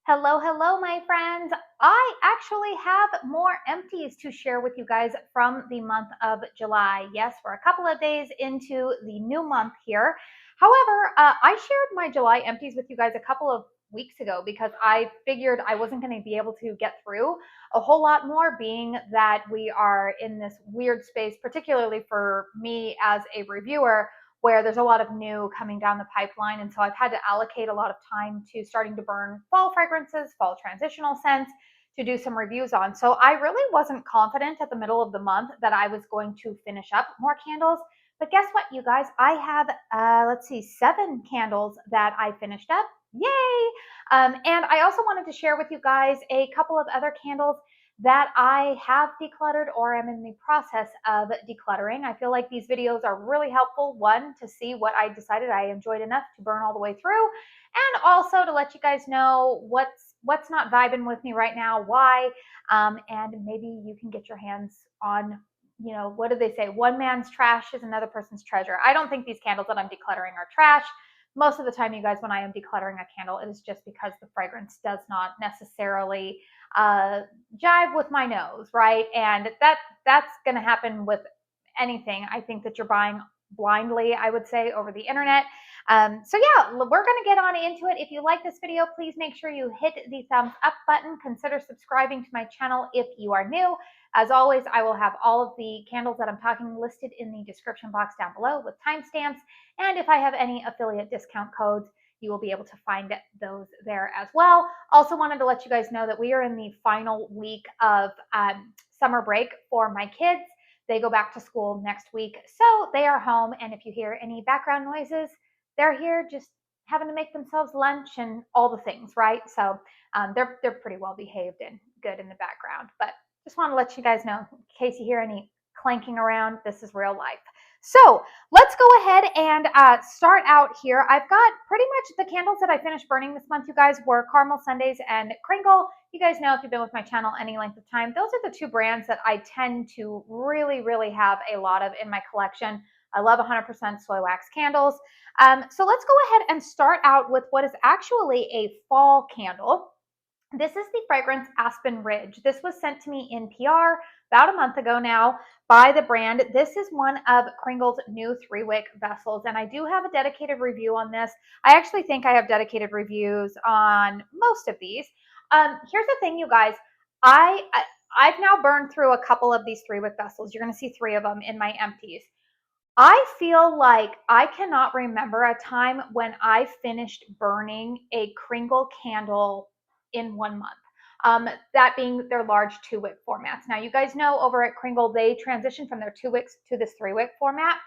Hello, hello, my friends. I actually have more empties to share with you guys from the month of July. Yes, we're a couple of days into the new month here. However, I shared my July empties with you guys a couple of weeks ago because I figured I wasn't going to be able to get through a whole lot more, being that we are in this weird space, particularly for me as a reviewer, where there's a lot of new coming down the pipeline. And so I've had to allocate a lot of time to starting to burn fall fragrances, fall transitional scents to do some reviews on. So I really wasn't confident at the middle of the month that I was going to finish up more candles. But guess what, you guys? I have, 7 candles that I finished up. Yay! And I also wanted to share with you guys a couple of other candles that I have decluttered or am in the process of decluttering. I feel like these videos are really helpful, one, to see what I decided I enjoyed enough to burn all the way through, and also to let you guys know what's not vibing with me right now, why, and maybe you can get your hands on, what do they say? One man's trash is another person's treasure. I don't think these candles that I'm decluttering are trash. Most of the time, you guys, when I am decluttering a candle, it is just because the fragrance does not necessarily jive with my nose, right? And that's going to happen with anything I think that you're buying blindly, I would say, over the internet. So yeah, we're going to get on into it. If you like this video, please make sure you hit the thumbs up button. Consider subscribing to my channel if you are new. As always, I will have all of the candles that I'm talking listed in the description box down below with timestamps. And if I have any affiliate discount codes, you will be able to find those there as well. Also wanted to let you guys know that we are in the final week of summer break for my kids. They go back to school next week, so they are home. And if you hear any background noises, they're here just having to make themselves lunch and all the things, right? So they're pretty well behaved and good in the background. But just want to let you guys know, in case you hear any clanking around, this is real life. So let's go ahead and start out here. I've got pretty much the candles that I finished burning this month, you guys, were Caramel Sundays and KRINGLE. You guys know, if you've been with my channel any length of time, those are the two brands that I tend to really have a lot of in my collection. I love 100% soy wax candles. So let's go ahead and start out with what is actually a fall candle. This is the fragrance Aspen Ridge. This was sent to me in PR about a month ago now by the brand. This is one of KRINGLE's new 3-wick vessels, and I do have a dedicated review on this. I actually think I have dedicated reviews on most of these. Here's the thing, you guys. I've now burned through a couple of these 3-wick vessels. You're going to see 3 of them in my empties. I feel like I cannot remember a time when I finished burning a KRINGLE candle in 1 month. That being their large 2-wick formats. Now, you guys know over at KRINGLE, they transitioned from their 2-wicks to this 3-wick format.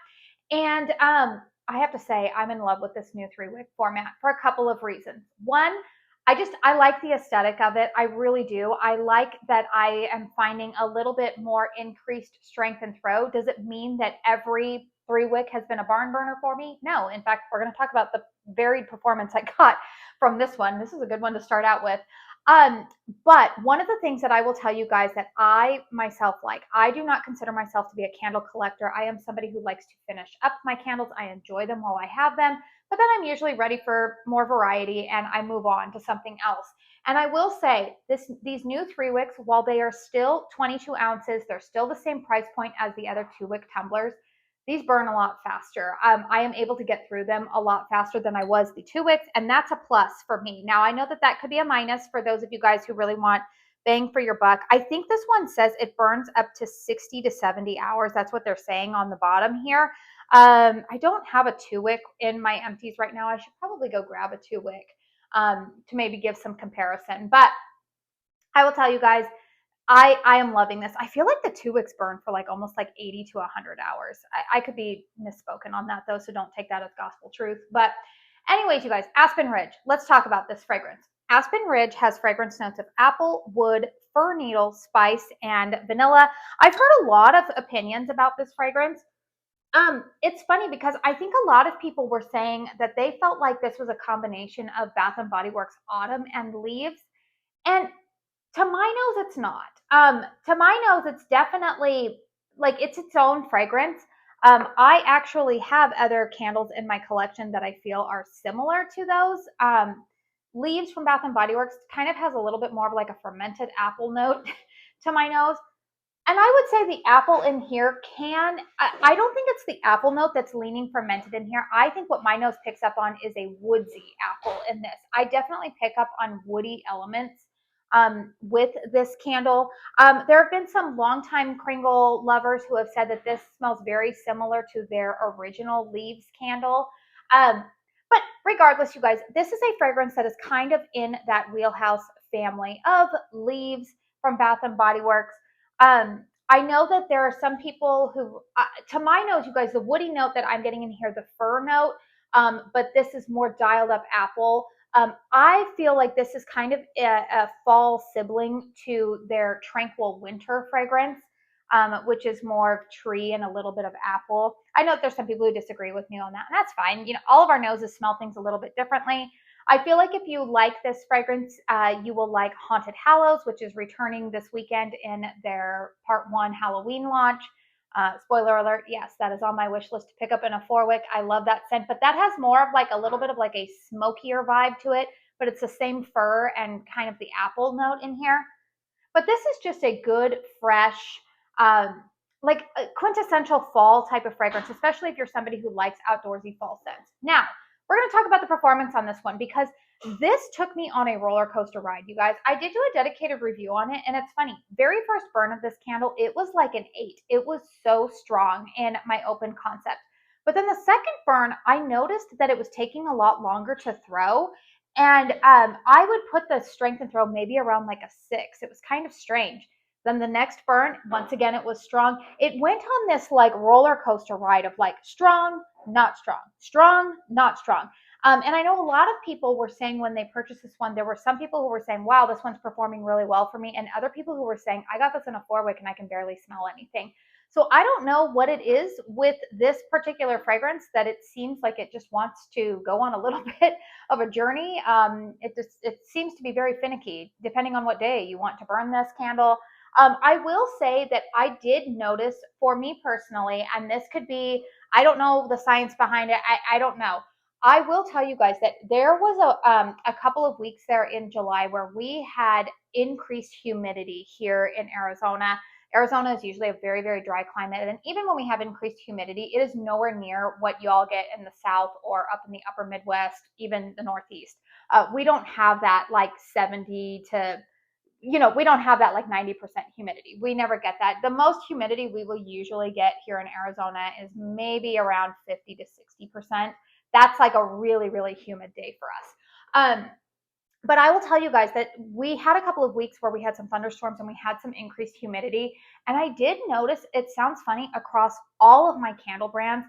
And I have to say, I'm in love with this new 3-wick format for a couple of reasons. One, I like the aesthetic of it. I really do. I like that I am finding a little bit more increased strength and throw. Does it mean that every 3-wick has been a barn burner for me? No. In fact, we're going to talk about the varied performance I got from this one. This is a good one to start out with. But one of the things that I will tell you guys that I myself like, I do not consider myself to be a candle collector. I am somebody who likes to finish up my candles. I enjoy them while I have them, but then I'm usually ready for more variety and I move on to something else. And I will say these new 3-wicks, while they are still 22 ounces, they're still the same price point as the other 2-wick tumblers. These burn a lot faster. I am able to get through them a lot faster than I was the 2-wicks, and that's a plus for me. Now, I know that that could be a minus for those of you guys who really want bang for your buck. I think this one says it burns up to 60 to 70 hours. That's what they're saying on the bottom here. I don't have a 2-wick in my empties right now. I should probably go grab a 2-wick to maybe give some comparison. But I will tell you guys, I am loving this. I feel like the 2-wicks burn for like almost like 80 to 100 hours. I could be misspoken on that though, so don't take that as gospel truth. But anyways, you guys, Aspen Ridge. Let's talk about this fragrance. Aspen Ridge has fragrance notes of apple, wood, fir needle, spice, and vanilla. I've heard a lot of opinions about this fragrance. It's funny because I think a lot of people were saying that they felt like this was a combination of Bath and Body Works Autumn and Leaves. And to my nose, it's not. To my nose, it's definitely like it's its own fragrance. I actually have other candles in my collection that I feel are similar to those. Leaves from Bath and Body Works kind of has a little bit more of like a fermented apple note to my nose. And I would say the apple in here I don't think it's the apple note that's leaning fermented in here. I think what my nose picks up on is a woodsy apple in this. I definitely pick up on woody elements with this candle. There have been some longtime KRINGLE lovers who have said that this smells very similar to their original Leaves candle. But regardless, you guys, this is a fragrance that is kind of in that wheelhouse family of Leaves from Bath and Body Works. I know that there are some people who, to my nose, you guys, the woody note that I'm getting in here, the fir note, but this is more dialed up apple. I feel like this is kind of a fall sibling to their Tranquil Winter fragrance, which is more of tree and a little bit of apple. I know that there's some people who disagree with me on that, and that's fine. You know, all of our noses smell things a little bit differently. I feel like if you like this fragrance, you will like Haunted Hallows, which is returning this weekend in their Part 1 Halloween launch. Spoiler alert, yes, that is on my wish list to pick up in a 4-wick. I love that scent, but that has more of like a little bit of like a smokier vibe to it, but it's the same fir and kind of the apple note in here. But this is just a good, fresh, like a quintessential fall type of fragrance, especially if you're somebody who likes outdoorsy fall scents. Now, we're going to talk about the performance on this one because this took me on a roller coaster ride, you guys. I did do a dedicated review on it, and it's funny. Very first burn of this candle, it was like an 8. It was so strong in my open concept. But then the second burn, I noticed that it was taking a lot longer to throw. And I would put the strength and throw maybe around like a 6. It was kind of strange. Then the next burn, once again, it was strong. It went on this like roller coaster ride of like strong, not strong, strong, not strong. And I know a lot of people were saying when they purchased this one, there were some people who were saying, wow, this one's performing really well for me. And other people who were saying, I got this in a 4-wick and I can barely smell anything. So I don't know what it is with this particular fragrance that it seems like it just wants to go on a little bit of a journey. It seems to be very finicky depending on what day you want to burn this candle. I will say that I did notice for me personally, and this could be, I don't know the science behind it. I don't know. I will tell you guys that there was a couple of weeks there in July where we had increased humidity here in Arizona. Arizona is usually a very, very dry climate. And even when we have increased humidity, it is nowhere near what y'all get in the South or up in the upper Midwest, even the Northeast. We don't have that like 70 to, we don't have that like 90% humidity. We never get that. The most humidity we will usually get here in Arizona is maybe around 50 to 60%. That's like a really, really humid day for us. But I will tell you guys that we had a couple of weeks where we had some thunderstorms and we had some increased humidity. And I did notice, it sounds funny, across all of my candle brands,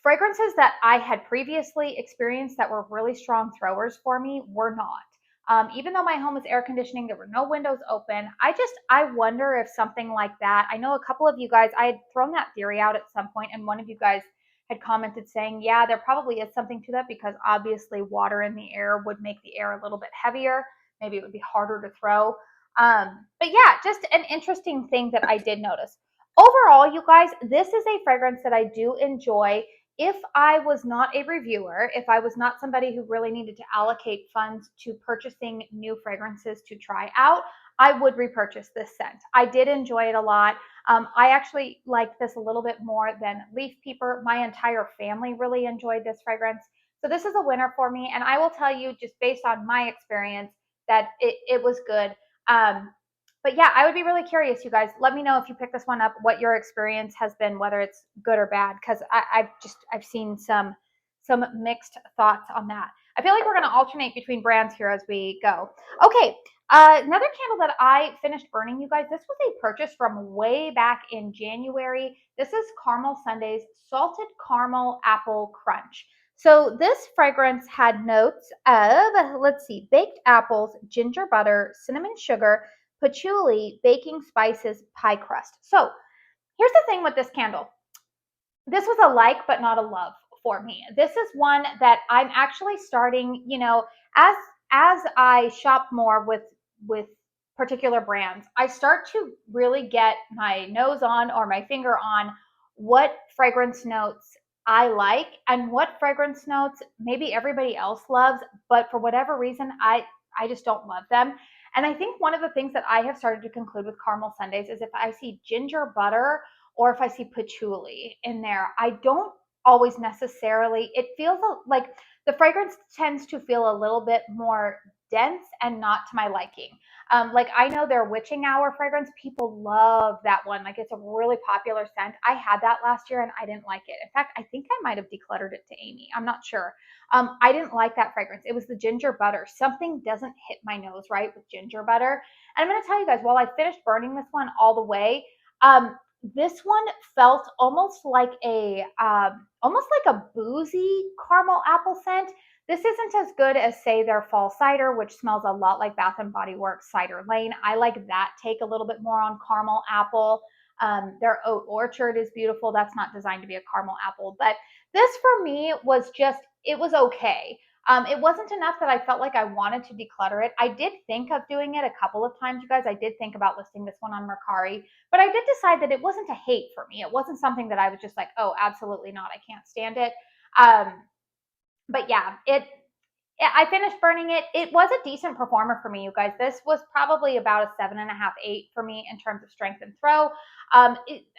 fragrances that I had previously experienced that were really strong throwers for me were not. Even though my home is air conditioning, there were no windows open. I wonder if something like that, I know a couple of you guys, I had thrown that theory out at some point, and one of you guys had commented saying, yeah, there probably is something to that because obviously water in the air would make the air a little bit heavier. Maybe it would be harder to throw. But yeah, just an interesting thing that I did notice. Overall, you guys, this is a fragrance that I do enjoy. If I was not a reviewer, if I was not somebody who really needed to allocate funds to purchasing new fragrances to try out, I would repurchase this scent. I did enjoy it a lot. I actually like this a little bit more than Leaf Peeper. My entire family really enjoyed this fragrance. So this is a winner for me. And I will tell you, just based on my experience, that it was good. But yeah, I would be really curious, you guys. Let me know if you pick this one up, what your experience has been, whether it's good or bad, because I've seen some mixed thoughts on that. I feel like we're going to alternate between brands here as we go. Okay, another candle that I finished burning, you guys, this was a purchase from way back in January. This is Caramel Sundays Salted Caramel Apple Crunch. So this fragrance had notes of, let's see, baked apples, ginger butter, cinnamon sugar, patchouli, baking spices, pie crust. So here's the thing with this candle. This was a like, but not a love for me. This is one that I'm actually starting, as I shop more with particular brands, I start to really get my nose on or my finger on what fragrance notes I like and what fragrance notes maybe everybody else loves, but for whatever reason, I just don't love them. And I think one of the things that I have started to conclude with caramel sundaes is if I see ginger butter or if I see patchouli in there, I don't always necessarily, it feels like the fragrance tends to feel a little bit more dense and not to my liking. Like I know their witching hour fragrance, people love that one. Like it's a really popular scent. I had that last year and I didn't like it. In fact, I think I might have decluttered it to Amy. I'm not sure. I didn't like that fragrance. It was the ginger butter. Something doesn't hit my nose right with ginger butter. And I'm going to tell you guys, while I finished burning this one all the way, this one felt almost like a boozy caramel apple scent. This isn't as good as, say, their fall cider, which smells a lot like Bath and Body Works Cider Lane. I like that take a little bit more on caramel apple. Their Oat Orchard is beautiful. That's not designed to be a caramel apple, but this for me was just, it was okay. It wasn't enough that I felt like I wanted to declutter it. I did think of doing it a couple of times, you guys. I did think about listing this one on Mercari, but I did decide that it wasn't a hate for me. It wasn't something that I was just like, oh, absolutely not. I can't stand it. But yeah, I finished burning it. It was a decent performer for me, you guys. This was probably about a 7.5, 8 for me in terms of strength and throw.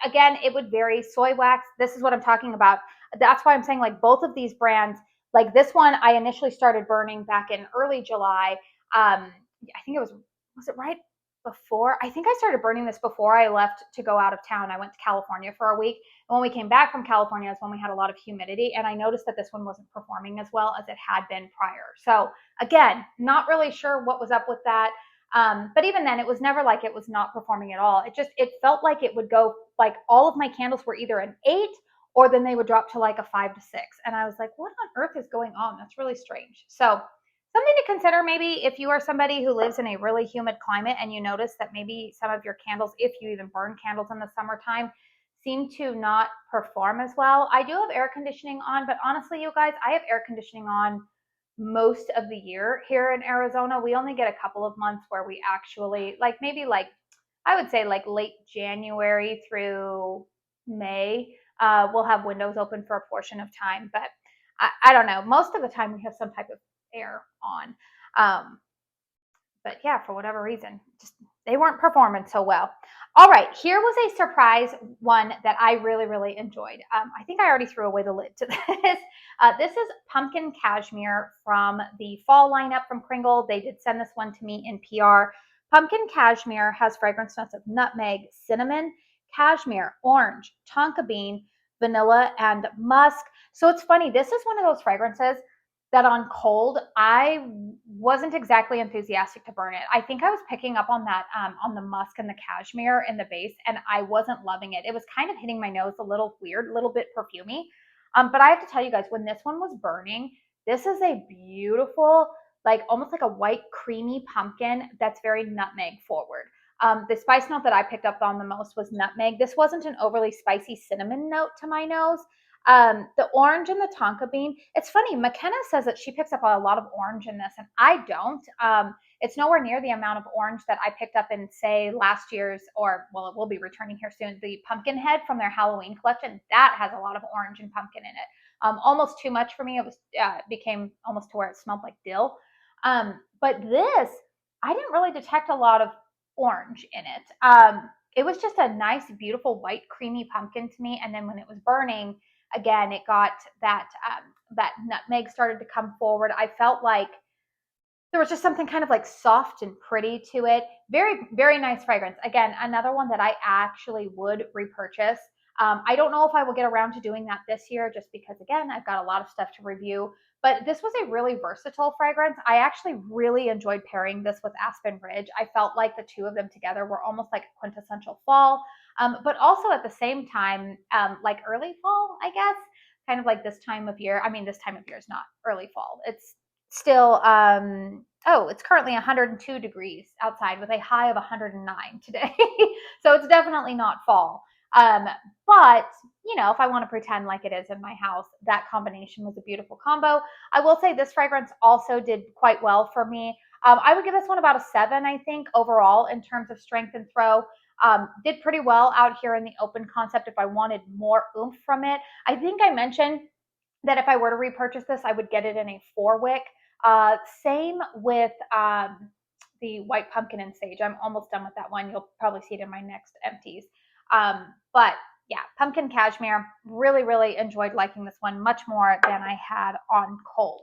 Again, it would vary. Soy wax, this is what I'm talking about. That's why I'm saying like both of these brands, like this one I initially started burning back in early July. I think was it right before? I think I started burning this before I left to go out of town. I went to California for a week. And when we came back from California is when we had a lot of humidity. And I noticed that this one wasn't performing as well as it had been prior. So again, not really sure what was up with that. But even then, it was never like it was not performing at all. It felt like it would go, like all of my candles were either an 8 or then they would drop to like a 5 to 6. And I was like, what on earth is going on? That's really strange. So something to consider maybe if you are somebody who lives in a really humid climate and you notice that maybe some of your candles, if you even burn candles in the summertime, seem to not perform as well. I do have air conditioning on, but honestly, you guys, I have air conditioning on most of the year here in Arizona. We only get a couple of months where we actually, like maybe like, I would say like late January through May, we'll have windows open for a portion of time. But I don't know. Most of the time we have some type of air on. But yeah, for whatever reason, just they weren't performing so well. All right, here was a surprise one that I really, really enjoyed. I think I already threw away the lid to this. This is Pumpkin Cashmere from the fall lineup from KRINGLE. They did send this one to me in PR. Pumpkin Cashmere has fragrance notes of nutmeg, cinnamon, cashmere, orange, tonka bean, vanilla, and musk. So it's funny, this is one of those fragrances that on cold, I wasn't exactly enthusiastic to burn it. I think I was picking up on that, on the musk and the cashmere in the base, and I wasn't loving it. It was kind of hitting my nose a little weird, a little bit perfumey. But I have to tell you guys, when this one was burning, this is a beautiful, like almost like a white creamy pumpkin that's very nutmeg forward. The spice note that I picked up on the most was nutmeg. This wasn't an overly spicy cinnamon note to my nose. The orange and the tonka bean. It's funny. McKenna says that she picks up a lot of orange in this, and I don't. It's nowhere near the amount of orange that I picked up in, say, last year's, or well, it will be returning here soon. The pumpkin head from their Halloween collection that has a lot of orange and pumpkin in it. Almost too much for me. It was became almost to where it smelled like dill. But this, I didn't really detect a lot of orange in it. It was just a nice, beautiful white, creamy pumpkin to me. And then when it was burning, again, it got that that nutmeg started to come forward. I felt like there was just something kind of like soft and pretty to it. Very, very nice fragrance. Again, another one that I actually would repurchase. I don't know if I will get around to doing that this year just because, again, I've got a lot of stuff to review. But this was a really versatile fragrance. I actually really enjoyed pairing this with Aspen Ridge. I felt like the two of them together were almost like a quintessential fall, but also at the same time, like early fall, I guess, kind of like this time of year. I mean, this time of year is not early fall. It's still, it's currently 102 degrees outside with a high of 109 today. So it's definitely not fall. But, you know, if I want to pretend like it is in my house, that combination was a beautiful combo. I will say this fragrance also did quite well for me. I would give this one about a 7, I think, overall in terms of strength and throw. Did pretty well out here in the open concept if I wanted more oomph from it. I think I mentioned that if I were to repurchase this, I would get it in a 4-wick. Same with the white pumpkin and sage. I'm almost done with that one. You'll probably see it in my next empties. But yeah, pumpkin cashmere, really, really enjoyed liking this one much more than I had on cold.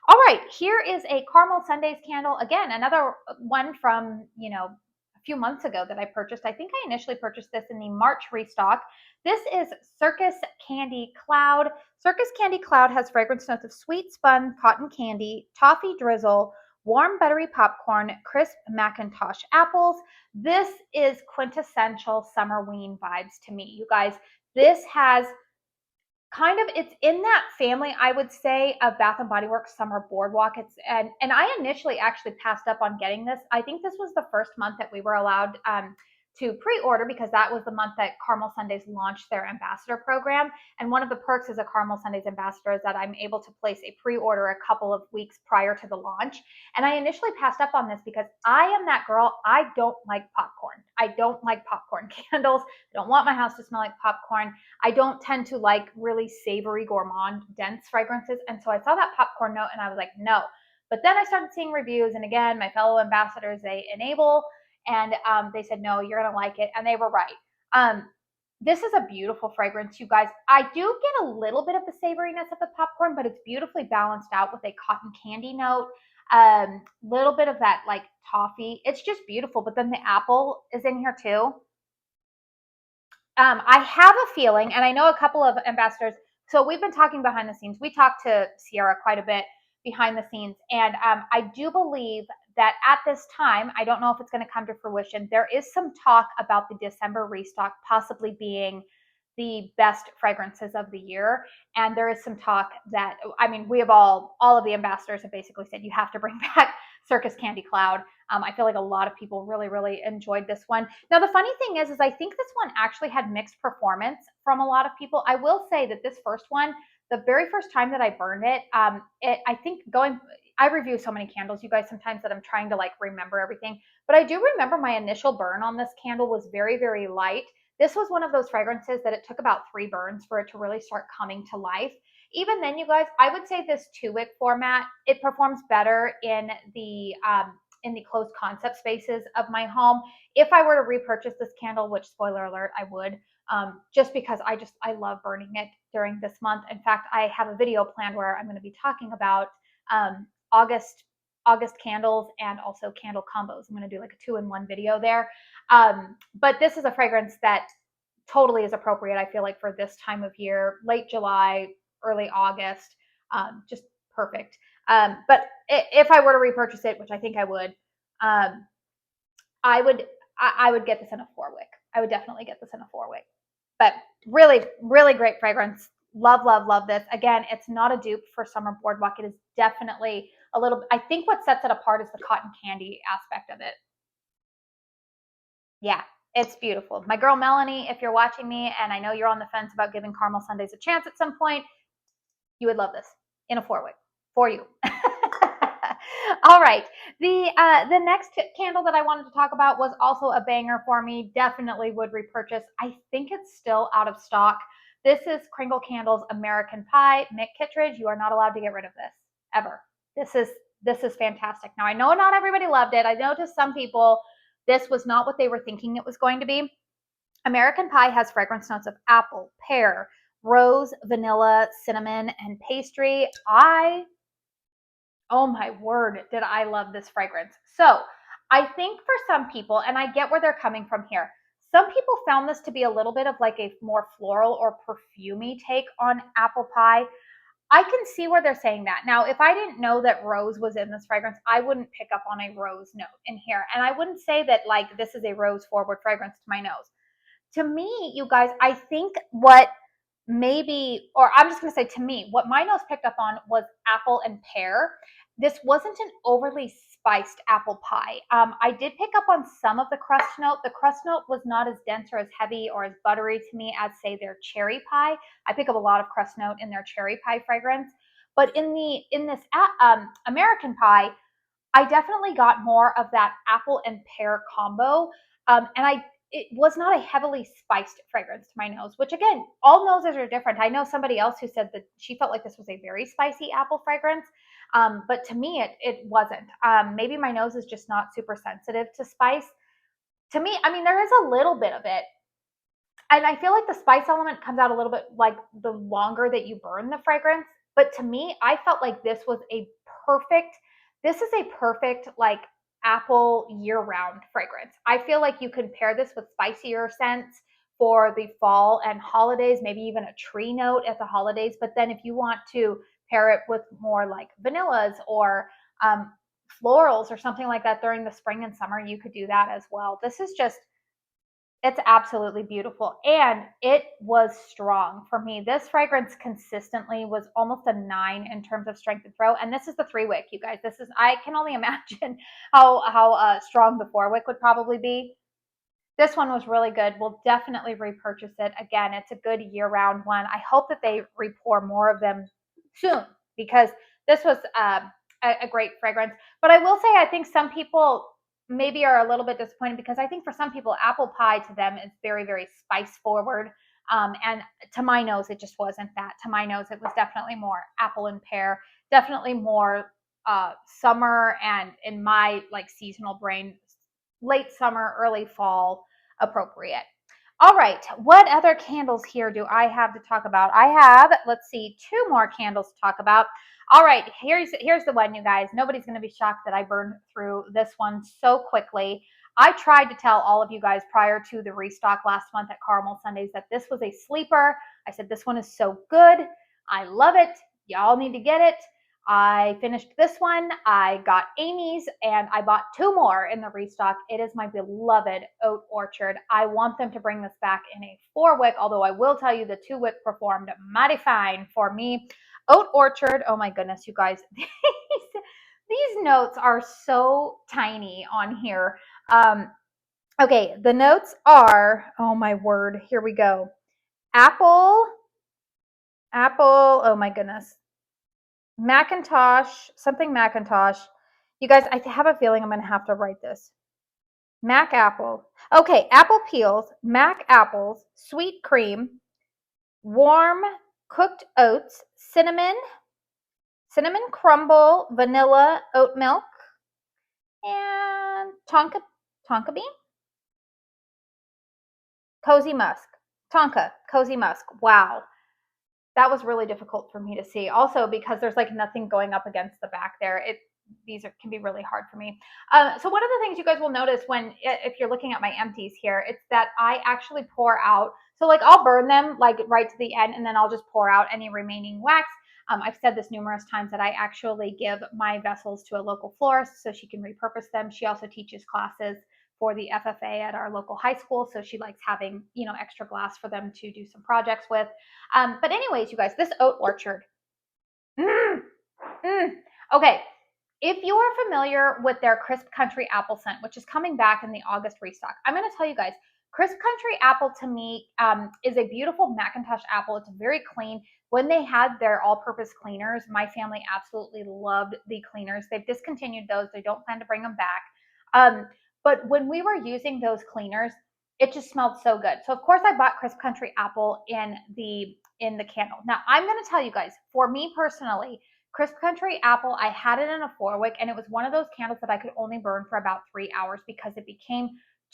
All right, here is a caramel sundaes candle. Again, another one from, a few months ago that I purchased. I think I initially purchased this in the March restock. This is Circus Candy Cloud. Circus Candy Cloud has fragrance notes of sweet spun cotton candy, toffee drizzle, warm buttery popcorn, crisp Macintosh apples. This is quintessential Summerween vibes to me. You guys, this has it's in that family, I would say, of Bath and Body Works Summer Boardwalk. And I initially actually passed up on getting this. I think this was the first month that we were allowed to pre-order, because that was the month that Caramel Sundaes launched their ambassador program. And one of the perks as a Caramel Sundaes ambassador is that I'm able to place a pre-order a couple of weeks prior to the launch. And I initially passed up on this because I am that girl. I don't like popcorn. I don't like popcorn candles. I don't want my house to smell like popcorn. I don't tend to like really savory, gourmand, dense fragrances. And so I saw that popcorn note and I was like, no. But then I started seeing reviews. And again, my fellow ambassadors, they enable, and they said, no, you're going to like it. And they were right. This is a beautiful fragrance, you guys. I do get a little bit of the savoriness of the popcorn, but it's beautifully balanced out with a cotton candy note. Little bit of that like toffee. It's just beautiful. But then the apple is in here too. I have a feeling, and I know a couple of ambassadors, so we've been talking behind the scenes. We talked to Sierra quite a bit behind the scenes, and I do believe that at this time, I don't know if it's going to come to fruition, there is some talk about the December restock possibly being the best fragrances of the year. And there is some talk that, I mean, we have all of the ambassadors have basically said you have to bring back Circus Candy Cloud. I feel like a lot of people really, really enjoyed this one. Now, the funny thing is I think this one actually had mixed performance from a lot of people. I will say that this first one, the very first time that I burned it, I review so many candles, you guys, sometimes that I'm trying to like remember everything. But I do remember my initial burn on this candle was very, very light. This was one of those fragrances that it took about 3 burns for it to really start coming to life. Even then, you guys, I would say this 2-wick format, it performs better in the closed concept spaces of my home. If I were to repurchase this candle, which spoiler alert, I would, just because I love burning it during this month. In fact, I have a video planned where I'm going to be talking about August candles and also candle combos. I'm going to do like a 2-in-1 video there. But this is a fragrance that totally is appropriate, I feel like, for this time of year, late July, early August, just perfect. But if I were to repurchase it, which I think I would get this in a 4-wick. I would definitely get this in a 4-wick. But really, really great fragrance. Love, love, love this. Again, it's not a dupe for Summer Boardwalk. It is definitely a little, I think what sets it apart is the cotton candy aspect of it. Yeah, it's beautiful. My girl Melanie, if you're watching me, and I know you're on the fence about giving Caramel Sundaes a chance at some point, you would love this in a 4-wick for you. All right. The next candle that I wanted to talk about was also a banger for me. Definitely would repurchase. I think it's still out of stock. This is KRINGLE Candles American Pie. Mick Kittredge, you are not allowed to get rid of this ever. This is fantastic. Now, I know not everybody loved it. I know to some people this was not what they were thinking it was going to be. American Pie has fragrance notes of apple, pear, rose, vanilla, cinnamon, and pastry. Oh my word, did I love this fragrance. So I think for some people, and I get where they're coming from here, some people found this to be a little bit of like a more floral or perfumey take on apple pie. I can see where they're saying that. Now, if I didn't know that rose was in this fragrance, I wouldn't pick up on a rose note in here. And I wouldn't say that like this is a rose forward fragrance to my nose. To me, you guys, I think what maybe, or I'm just going to say to me, what my nose picked up on was apple and pear. This wasn't an overly spiced apple pie. I did pick up on some of the crust note. The crust note was not as dense or as heavy or as buttery to me as, say, their cherry pie. I pick up a lot of crust note in their cherry pie fragrance. But in this American Pie, I definitely got more of that apple and pear combo. And it was not a heavily spiced fragrance to my nose, which again, all noses are different. I know somebody else who said that she felt like this was a very spicy apple fragrance. But to me, it wasn't. Maybe my nose is just not super sensitive to spice. To me, I mean, there is a little bit of it. And I feel like the spice element comes out a little bit like the longer that you burn the fragrance. But to me, I felt like this is a perfect like apple year-round fragrance. I feel like you can pair this with spicier scents for the fall and holidays, maybe even a tree note at the holidays. But then if you want to pair it with more like vanillas or florals or something like that during the spring and summer, you could do that as well. This is just, it's absolutely beautiful. And it was strong for me. This fragrance consistently was almost a 9 in terms of strength and throw. And this is the 3-wick, you guys. This is, I can only imagine how strong the 4-wick would probably be. This one was really good. We'll definitely repurchase it. Again, it's a good year-round one. I hope that they repour more of them soon because this was a great fragrance. But I will say, I think some people maybe are a little bit disappointed because I think for some people, apple pie to them is very, very spice forward. And to my nose, it just wasn't that. To my nose, it was definitely more apple and pear, definitely more summer, and in my like seasonal brain, late summer, early fall appropriate. All right, what other candles here do I have to talk about? I have, let's see, 2 more candles to talk about. All right, here's the one, you guys. Nobody's going to be shocked that I burned through this one so quickly. I tried to tell all of you guys prior to the restock last month at Caramel Sundays that this was a sleeper. I said, this one is so good. I love it. Y'all need to get it. I finished this one. I got Amy's and I bought 2 more in the restock. It is my beloved Oat Orchard. I want them to bring this back in a 4-wick, although I will tell you the 2-wick performed mighty fine for me. Oat Orchard, oh my goodness, you guys, these notes are so tiny on here. Okay, the notes are, oh my word, here we go. Apple, oh my goodness. Macintosh, something Macintosh. You guys, I have a feeling I'm going to have to write this. Mac apple. Okay, apple peels, Mac apples, sweet cream, warm cooked oats, cinnamon crumble, vanilla, oat milk, and tonka bean? Cozy musk. Tonka, cozy musk. Wow. That was really difficult for me to see. Also because there's like nothing going up against the back there. Can be really hard for me. So one of the things you guys will notice if you're looking at my empties here, it's that I actually pour out. So like I'll burn them like right to the end and then I'll just pour out any remaining wax. I've said this numerous times that I actually give my vessels to a local florist so she can repurpose them. She also teaches classes for the FFA at our local high school. So she likes having, extra glass for them to do some projects with. But anyways, you guys, this Oat Orchard. Okay. If you are familiar with their Crisp Country Apple scent, which is coming back in the August restock, I'm going to tell you guys, Crisp Country Apple to me is a beautiful Macintosh apple. It's very clean. When they had their all-purpose cleaners, my family absolutely loved the cleaners. They've discontinued those. They don't plan to bring them back. But when we were using those cleaners, it just smelled so good. So of course I bought Crisp Country Apple in the candle. Now I'm going to tell you guys, for me personally, Crisp Country Apple, I had it in a 4-wick and it was one of those candles that I could only burn for about 3 hours because it became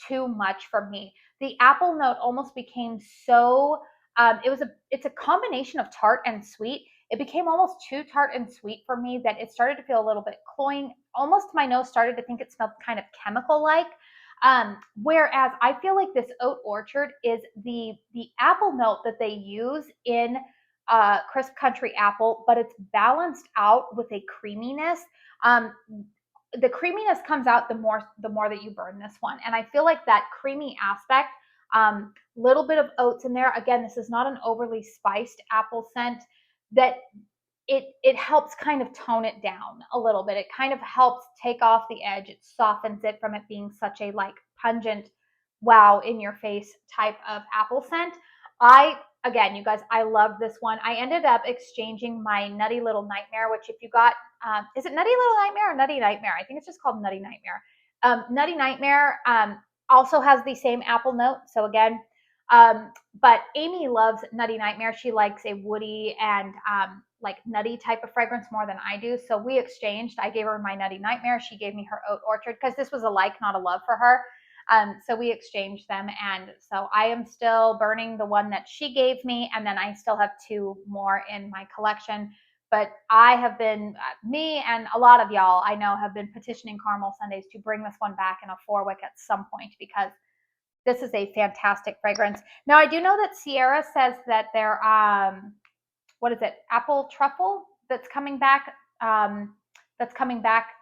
too much for me. The apple note almost became so, it's a combination of tart and sweet. It became almost too tart and sweet for me that it started to feel a little bit cloying. Almost my nose started to think it smelled kind of chemical-like. Whereas I feel like this Oat Orchard is the apple note that they use in Crisp Country Apple, but it's balanced out with a creaminess. The creaminess comes out the more that you burn this one. And I feel like that creamy aspect, little bit of oats in there. Again, this is not an overly spiced apple scent, that it helps kind of tone it down a little bit. It kind of helps take off the edge. It softens it from it being such a like pungent, wow, in your face type of apple scent. Again, you guys, I love this one. I ended up exchanging my Nutty Little Nightmare, which if you got, is it Nutty Little Nightmare or Nutty Nightmare? I think it's just called Nutty Nightmare. Nutty Nightmare, also has the same apple note. So again, but Amy loves Nutty Nightmare. She likes a woody and like nutty type of fragrance more than I do. So we exchanged. I gave her my Nutty Nightmare. She gave me her Oat Orchard because this was a like, not a love for her. So we exchanged them. And so I am still burning the one that she gave me. And then I still have 2 more in my collection. But I have been, me and a lot of y'all I know have been petitioning Caramel Sundays to bring this one back in a 4-wick at some point because this is a fantastic fragrance. Now, I do know that Sierra says that their, what is it, apple truffle that's coming back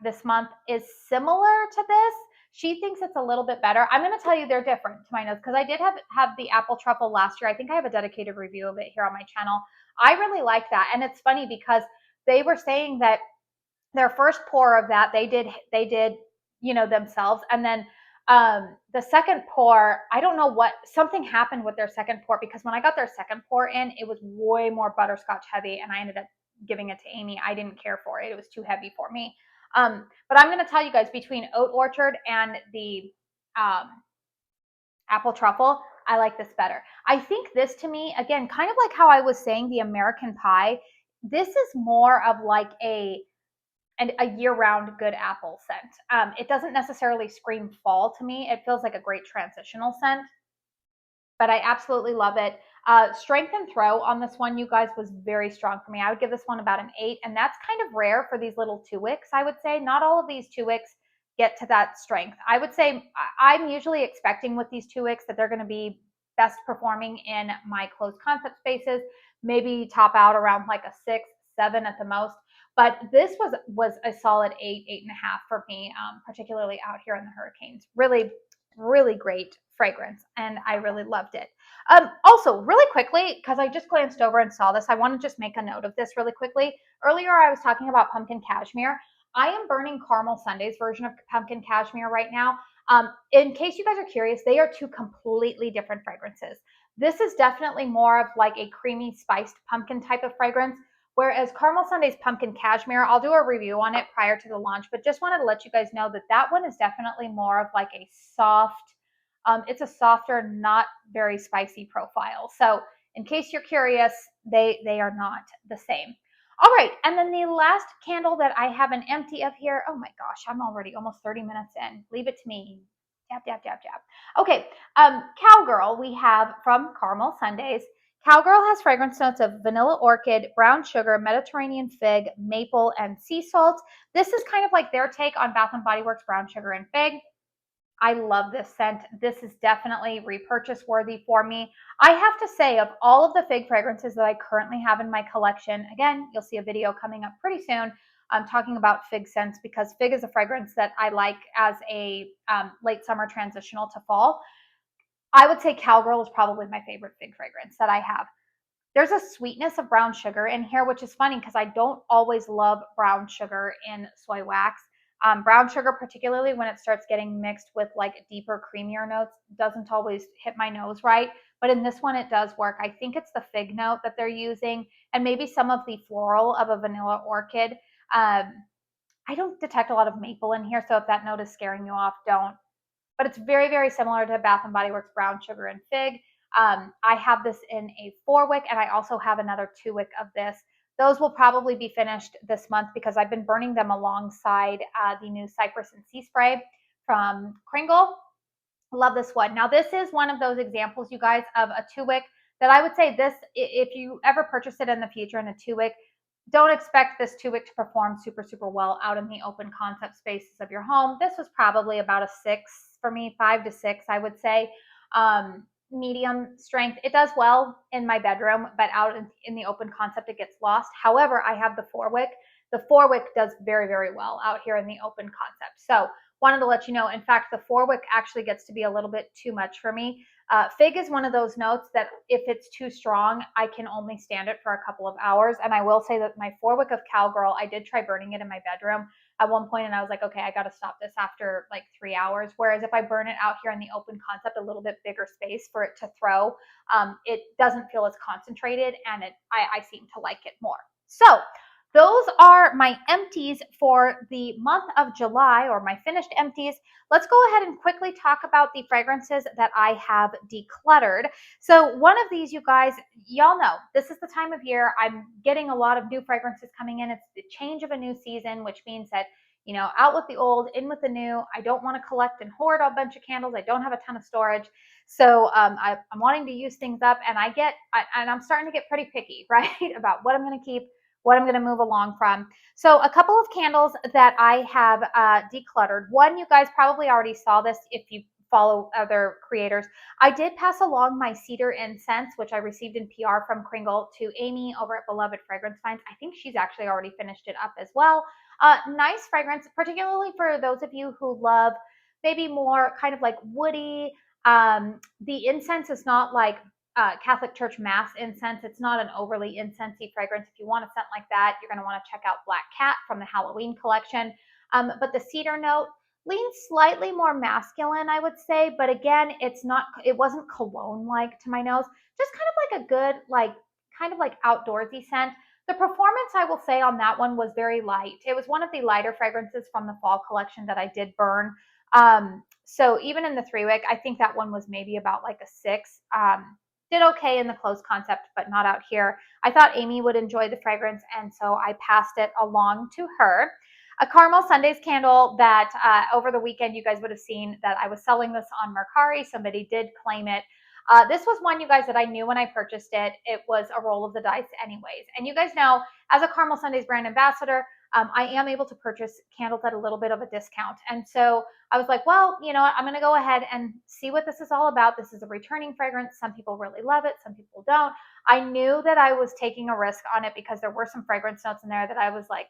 this month is similar to this. She thinks it's a little bit better. I'm going to tell you they're different to my nose because I did have the apple truffle last year. I think I have a dedicated review of it here on my channel. I really like that. And it's funny because they were saying that their first pour of that they did themselves, and then the second pour, I don't know what, something happened with their second pour because when I got their second pour in, it was way more butterscotch heavy, and I ended up giving it to Amy. I didn't care for it. It was too heavy for me. But I'm going to tell you guys, between Oat Orchard and the apple truffle, I like this better. I think this, to me, again, kind of like how I was saying the American Pie, this is more of like a year-round good apple scent. It doesn't necessarily scream fall to me. It feels like a great transitional scent, but I absolutely love it. Strength and throw on this one, you guys, was very strong for me. I would give this one about an 8, and that's kind of rare for these little 2-wicks, I would say. Not all of these 2-wicks get to that strength. I would say I'm usually expecting with these 2-wicks that they're going to be best performing in my closed concept spaces, maybe top out around like a 6, 7 at the most. But this was a solid 8, 8.5 for me, particularly out here in the Hurricanes. Really, really great fragrance, and I really loved it. Also, really quickly, because I just glanced over and saw this, I want to just make a note of this really quickly. Earlier, I was talking about pumpkin cashmere. I am burning Caramel Sundays version of pumpkin cashmere right now. In case you guys are curious, they are 2 completely different fragrances. This is definitely more of like a creamy spiced pumpkin type of fragrance. Whereas Caramel Sunday's Pumpkin Cashmere, I'll do a review on it prior to the launch, but just wanted to let you guys know that that one is definitely more of like a soft, it's a softer, not very spicy profile. So in case you're curious, they are not the same. All right, and then the last candle that I have an empty of here, oh my gosh, I'm already almost 30 minutes in. Leave it to me. Dab, dab, dab, dab. Okay, Cowgirl we have from Caramel Sundays. Cowgirl has fragrance notes of vanilla orchid, brown sugar, Mediterranean fig, maple, and sea salt. This is kind of like their take on Bath & Body Works brown sugar and fig. I love this scent. This is definitely repurchase worthy for me. I have to say, of all of the fig fragrances that I currently have in my collection, again, you'll see a video coming up pretty soon. I'm talking about fig scents because fig is a fragrance that I like as a late summer transitional to fall. I would say Cowgirl is probably my favorite fig fragrance that I have. There's a sweetness of brown sugar in here, which is funny because I don't always love brown sugar in soy wax. Brown sugar, particularly when it starts getting mixed with like deeper, creamier notes, doesn't always hit my nose right. But in this one, it does work. I think it's the fig note that they're using and maybe some of the floral of a vanilla orchid. I don't detect a lot of maple in here, so if that note is scaring you off, don't. But it's very, very similar to Bath & Body Works brown sugar and fig. I have this in a 4-wick, and I also have another 2-wick of this. Those will probably be finished this month because I've been burning them alongside the new Cypress and Sea Spray from KRINGLE. Love this one. Now, this is one of those examples, you guys, of a 2-wick that I would say this, if you ever purchase it in the future in a 2-wick, don't expect this 2-wick to perform super, super well out in the open concept spaces of your home. This was probably about a 6 for me, 5 to 6, I would say. Medium strength. It does well in my bedroom, but out in the open concept, it gets lost. However, I have the 4-wick. The 4-wick does very, very well out here in the open concept. So wanted to let you know, in fact, the 4-wick actually gets to be a little bit too much for me. Fig is one of those notes that if it's too strong, I can only stand it for a couple of hours. And I will say that my 4-wick of Cowgirl, I did try burning it in my bedroom at one point, and I was like, okay, I got to stop this after like 3 hours. Whereas if I burn it out here in the open concept, a little bit bigger space for it to throw, it doesn't feel as concentrated, and I seem to like it more. So those are my empties for the month of July, or my finished empties. Let's go ahead and quickly talk about the fragrances that I have decluttered. So one of these, you guys, y'all know, this is the time of year I'm getting a lot of new fragrances coming in. It's the change of a new season, which means that, you know, out with the old, in with the new. I don't want to collect and hoard a bunch of candles. I don't have a ton of storage. So I'm wanting to use things up, and I'm starting to get pretty picky, right, about what I'm going to keep, what I'm going to move along from. So a couple of candles that I have decluttered. One, you guys probably already saw this if you follow other creators. I did pass along my Cedar Incense, which I received in PR from KRINGLE, to Amy over at Beloved Fragrance Finds. I think she's actually already finished it up as well. Nice fragrance, particularly for those of you who love maybe more kind of like woody. The incense is not like Catholic Church Mass incense. It's not an overly incensey fragrance. If you want a scent like that, you're going to want to check out Black Cat from the Halloween collection. But the cedar note leans slightly more masculine, I would say. But again, it wasn't cologne-like to my nose. Just kind of like a good, like, kind of like outdoorsy scent. The performance, I will say, on that one was very light. It was one of the lighter fragrances from the fall collection that I did burn. So even in the 3-wick, I think that one was maybe about like a 6. Did okay in the closed concept, but not out here. I thought Amy would enjoy the fragrance, and so I passed it along to her. A Caramel Sundays candle that over the weekend you guys would have seen that I was selling this on Mercari. Somebody did claim it. This was one, you guys, that I knew when I purchased it. It was a roll of the dice anyways. And you guys know, as a Caramel Sundays brand ambassador, I am able to purchase candles at a little bit of a discount. And so I was like, well, you know what? I'm going to go ahead and see what this is all about. This is a returning fragrance. Some people really love it. Some people don't. I knew that I was taking a risk on it because there were some fragrance notes in there that I was like,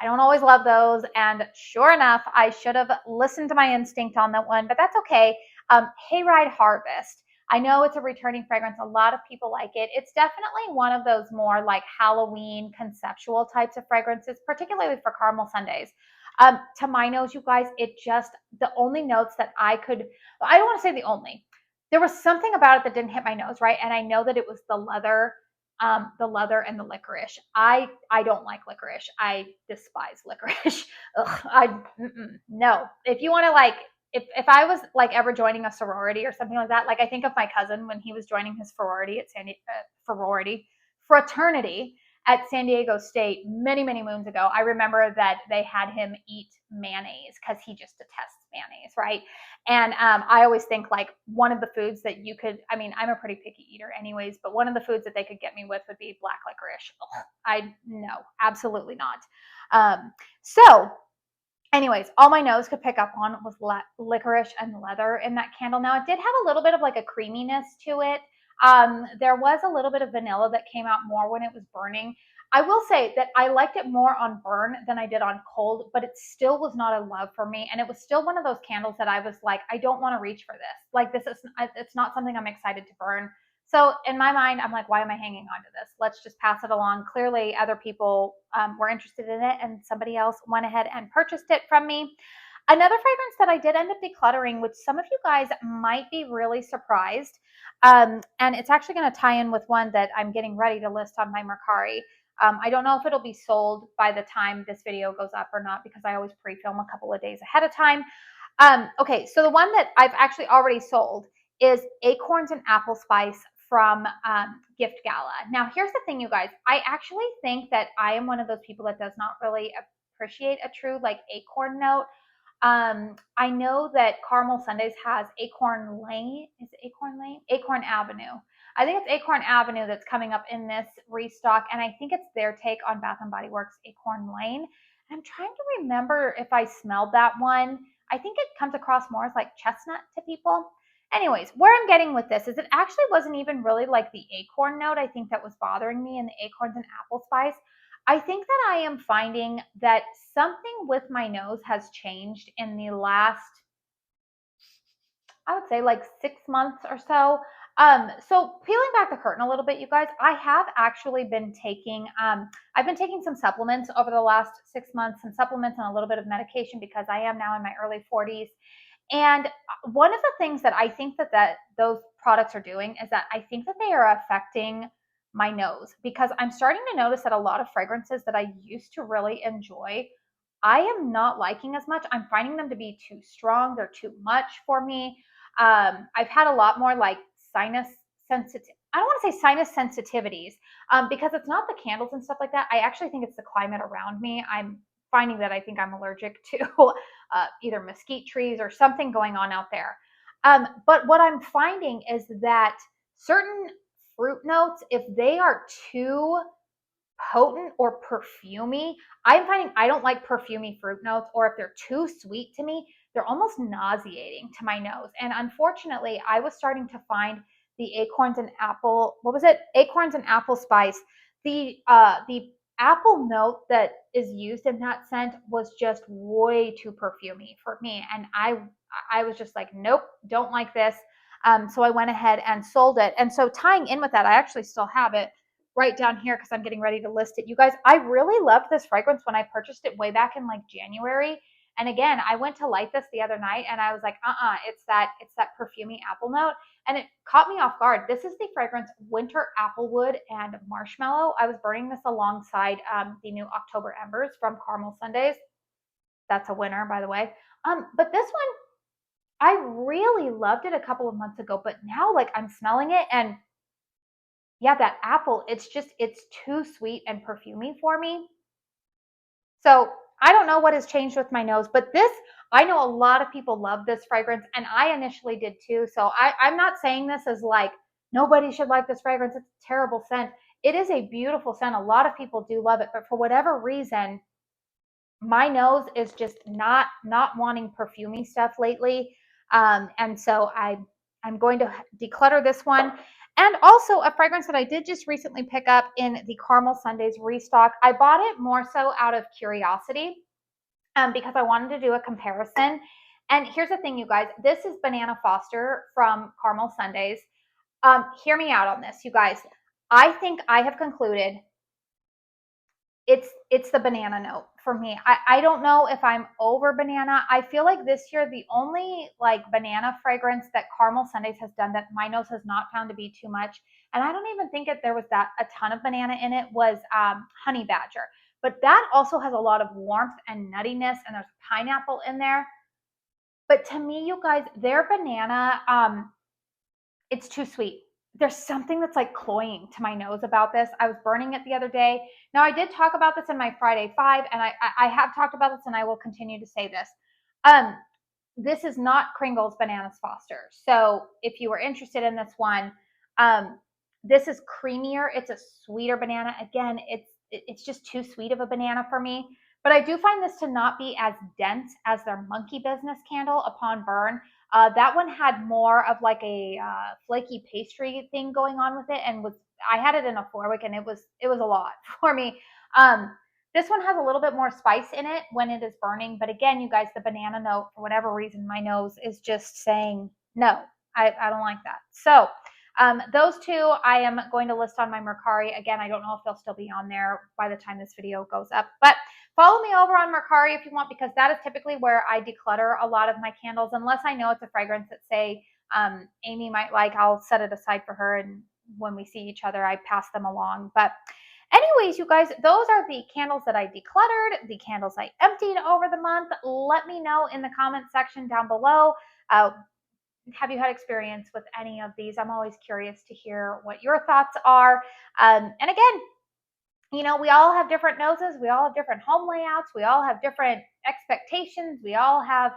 I don't always love those. And sure enough, I should have listened to my instinct on that one, but that's okay. Hayride Harvest. I know it's a returning fragrance. A lot of people like it. It's definitely one of those more like Halloween conceptual types of fragrances, particularly for Caramel Sundays. To my nose, you guys, the only notes that I don't want to say the only. There was something about it that didn't hit my nose, right? And I know that it was the leather and the licorice. I don't like licorice. I despise licorice. Ugh, no. If you want to like, if I was like ever joining a sorority or something like that, like I think of my cousin when he was joining his fraternity at San Diego State many moons ago. I remember that they had him eat mayonnaise because he just detests mayonnaise, right? And I always think like one of the foods that you could, I mean, I'm a pretty picky eater anyways, but one of the foods that they could get me with would be black licorice. No, absolutely not. So anyways, all my nose could pick up on was licorice and leather in that candle. Now, it did have a little bit of like a creaminess to it. There was a little bit of vanilla that came out more when it was burning. I will say that I liked it more on burn than I did on cold, but it still was not a love for me. And it was still one of those candles that I was like, I don't want to reach for this. Like it's not something I'm excited to burn. So in my mind, I'm like, why am I hanging on to this? Let's just pass it along. Clearly, other people were interested in it, and somebody else went ahead and purchased it from me. Another fragrance that I did end up decluttering, which some of you guys might be really surprised, and it's actually going to tie in with one that I'm getting ready to list on my Mercari. I don't know if it'll be sold by the time this video goes up or not, because I always pre-film a couple of days ahead of time. Okay, so the one that I've actually already sold is Acorns and Apple Spice from Gift Gala. Now, here's the thing, you guys. I actually think that I am one of those people that does not really appreciate a true like acorn note. I know that Caramel Sundays has Acorn Lane. Is it Acorn Lane? Acorn Avenue. I think it's Acorn Avenue that's coming up in this restock, and I think it's their take on Bath & Body Works Acorn Lane. And I'm trying to remember if I smelled that one. I think it comes across more as like chestnut to people. Anyways, where I'm getting with this is it actually wasn't even really like the acorn note I think that was bothering me in the acorns and apple spice. I think that I am finding that something with my nose has changed in the last, I would say like 6 months or so. So peeling back the curtain a little bit, you guys, I have actually been taking, I've been taking some supplements over the last 6 months, some supplements and a little bit of medication because I am now in my early 40s. And one of the things that I think that those products are doing is that I think that they are affecting my nose, because I'm starting to notice that a lot of fragrances that I used to really enjoy, I am not liking as much. I'm finding them to be too strong. They're too much for me. I've had a lot more like sinus sensitive. I don't want to say sinus sensitivities, because it's not the candles and stuff like that. I actually think it's the climate around me. I'm finding that I think I'm allergic to either mesquite trees or something going on out there. But what I'm finding is that certain fruit notes, if they are too potent or perfumey, I'm finding I don't like perfumey fruit notes, or if they're too sweet to me, they're almost nauseating to my nose. And unfortunately, I was starting to find the acorns and apple, what was it? Acorns and apple spice. The apple note that is used in that scent was just way too perfumey for me. And I was just like, nope, don't like this. So I went ahead and sold it. And so tying in with that, I actually still have it right down here because I'm getting ready to list it. You guys, I really loved this fragrance when I purchased it way back in like January. And again, I went to light this the other night and I was like, it's that perfumey apple note. And it caught me off guard. This is the fragrance Winter Applewood and Marshmallow. I was burning this alongside the new October Embers from Caramel Sundays. That's a winner, by the way. But this one, I really loved it a couple of months ago, but now like I'm smelling it and yeah, that apple, it's too sweet and perfumey for me. So I don't know what has changed with my nose, but this, I know a lot of people love this fragrance, and I initially did too. So I'm not saying this as like, nobody should like this fragrance. It's a terrible scent. It is a beautiful scent. A lot of people do love it, but for whatever reason, my nose is just not wanting perfumey stuff lately. And so I'm going to declutter this one. And also a fragrance that I did just recently pick up in the Caramel Sundays restock. I bought it more so out of curiosity, because I wanted to do a comparison. And here's the thing, you guys. This is Banana Foster from Caramel Sundays. Hear me out on this, you guys. I think I have concluded it's the banana note for me. I don't know if I'm over banana. I feel like this year the only like banana fragrance that Caramel Sundays has done that my nose has not found to be too much, and I don't even think there was that a ton of banana in it, was Honey Badger. But that also has a lot of warmth and nuttiness, and there's pineapple in there. But to me, you guys, their banana, it's too sweet. There's something that's like cloying to my nose about this. I was burning it the other day. Now, I did talk about this in my Friday 5, and I have talked about this, and I will continue to say this. This is not KRINGLE's Bananas Foster. So if you were interested in this one, this is creamier. It's a sweeter banana. Again, it's just too sweet of a banana for me. But I do find this to not be as dense as their Monkey Business candle upon burn. That one had more of like a flaky pastry thing going on with it, and I had it in a 4-wick, and it was a lot for me. This one has a little bit more spice in it when it is burning, but again, you guys, the banana note, for whatever reason, my nose is just saying no. I don't like that. So those two I am going to list on my Mercari. Again, I don't know if they'll still be on there by the time this video goes up, but follow me over on Mercari if you want, because that is typically where I declutter a lot of my candles, unless I know it's a fragrance that, say, Amy might like. I'll set it aside for her, and when we see each other, I pass them along. But anyways, you guys, those are the candles that I decluttered, the candles I emptied over the month. Let me know in the comment section down below. Have you had experience with any of these? I'm always curious to hear what your thoughts are. And again, you know, we all have different noses. We all have different home layouts. We all have different expectations. We all have,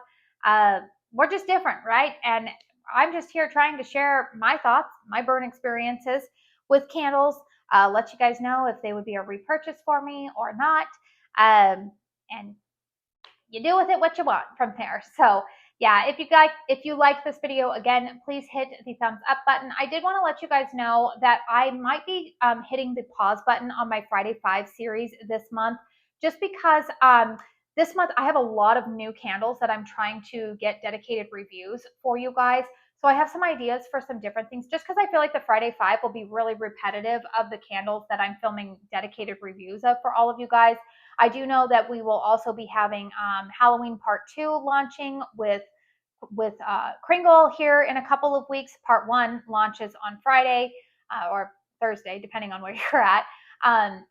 we're just different, right? And I'm just here trying to share my thoughts, my burn experiences with candles, let you guys know if they would be a repurchase for me or not. And you do with it what you want from there. So yeah, if you like this video, again, please hit the thumbs up button. I did want to let you guys know that I might be hitting the pause button on my Friday 5 series this month, just because this month I have a lot of new candles that I'm trying to get dedicated reviews for you guys. So I have some ideas for some different things, just because I feel like the Friday 5 will be really repetitive of the candles that I'm filming dedicated reviews of for all of you guys. I do know that we will also be having Halloween Part 2 launching with KRINGLE here in a couple of weeks. Part 1 launches on Friday, or Thursday, depending on where you're at.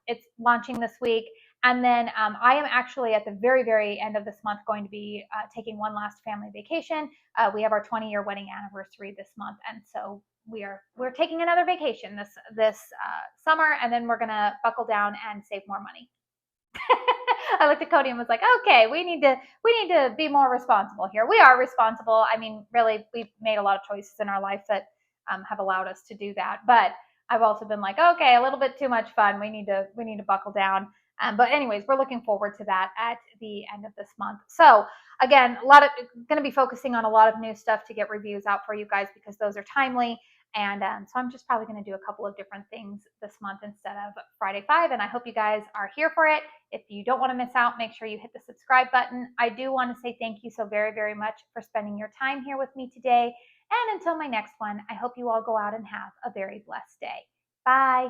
It's launching this week. And then I am actually at the very, very end of this month going to be taking one last family vacation. We have our 20-year wedding anniversary this month, and so we're taking another vacation this summer, and then we're gonna buckle down and save more money. I looked at Cody and was like, okay, we need to be more responsible here. We are responsible. I mean, really, we've made a lot of choices in our life that have allowed us to do that. But I've also been like, okay, a little bit too much fun. We need to buckle down. But anyways, we're looking forward to that at the end of this month. So again, going to be focusing on a lot of new stuff to get reviews out for you guys because those are timely. And so I'm just probably going to do a couple of different things this month instead of Friday 5. And I hope you guys are here for it. If you don't want to miss out, make sure you hit the subscribe button. I do want to say thank you so very, very much for spending your time here with me today. And until my next one, I hope you all go out and have a very blessed day. Bye.